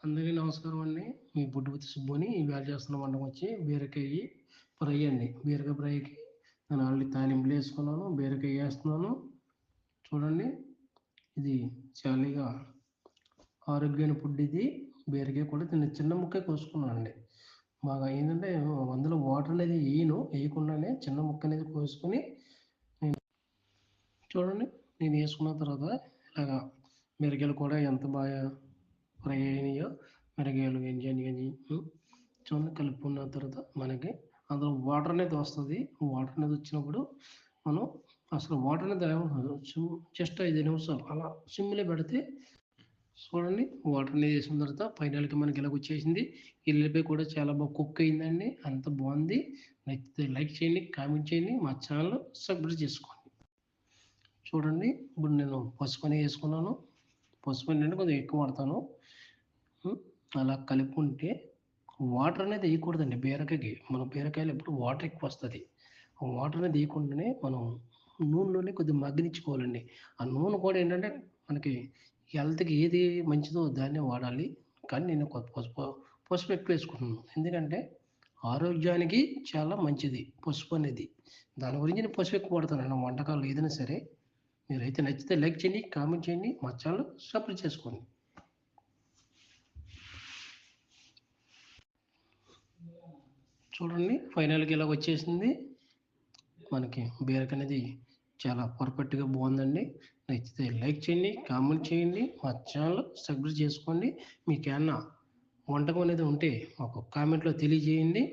అందరికీ నమస్కారం అండి. మీ బుడ్డిపత్తి సుబ్బుని. ఇవాళ చేస్తున్న వంటకం వచ్చి బీరకాయ ఫ్రై అండి. బీరకాయ ఫ్రైకి నేను ఆల్రెడీ తాలింపులు వేసుకున్నాను. బీరకాయ వేస్తున్నాను. చూడండి, ఇది చాలా ఆరోగ్యమైన ఫుడ్. ఇది బీరకాయ కూడా చిన్న ముక్క కోసుకున్నాను అండి. బాగా ఏంటంటే అందులో వాటర్ అనేది వేయకుండానే చిన్న ముక్క అనేది కోసుకొని చూడండి, నేను వేసుకున్న తర్వాత ఇలాగా బీరకాయలు కూడా ఎంత బాగా ఫ్రై అయినాయో, మిరగాయలు కానీ చూడండి, కలుపుకున్న తర్వాత మనకి అందులో వాటర్ అనేది వస్తుంది. వాటర్ అనేది వచ్చినప్పుడు మనం అసలు వాటర్ అనేది జస్ట్ 5 నిమిషాలు అలా సిమ్లో పెడితే చూడండి, వాటర్ అనేది వేసిన తర్వాత ఫైనల్కి మనకి ఇలాగ వచ్చేసింది. ఎల్లిపాయ కూడా చాలా బాగా కుక్ అయిందండి. అంత బాగుంది. నచ్చితే లైక్ చేయండి, కామెంట్ చేయండి, మా ఛానల్ సబ్స్క్రైబ్ చేసుకోండి. చూడండి, ఇప్పుడు నేను పసుపు అనేది వేసుకున్నాను. పసుపు అనేది కొంచెం ఎక్కువ వాడతాను. అలా కలుపుకుంటే వాటర్ అనేది వేయకూడదండి బీరకాయకి. మన బీరకాయలు ఎప్పుడు వాటర్ ఎక్కువ వస్తుంది. వాటర్ అనేది వేయకుండానే మనం నూనెలోనే కొద్దిగా మగ్గనిచ్చుకోవాలండి. ఆ నూనె కూడా ఏంటంటే మనకి హెల్త్కి ఏది మంచిదో దాన్నే వాడాలి. కానీ నేను పసుపు ఎక్కువ వేసుకుంటున్నాను. ఎందుకంటే ఆరోగ్యానికి చాలా మంచిది పసుపు అనేది. దాని గురించి నేను పసుపు ఎక్కువ వాడతాను వంటకాలు ఏదైనా సరే. మీరైతే నచ్చితే లైక్ చేయండి, కామెంట్ చేయండి, మా ఛానల్ సబ్స్క్రైబ్ చేసుకోండి. చూడండి, ఫైనల్కి ఇలా వచ్చేసింది. మనకి బీరకాయ అనేది చాలా పర్ఫెక్ట్గా బాగుందండి. నచ్చితే లైక్ చేయండి, కామెంట్ చేయండి, మా ఛానల్ సబ్స్క్రైబ్ చేసుకోండి. మీకు ఏమన్నా వంటకం అనేది ఉంటే మాకు కామెంట్లో తెలియజేయండి.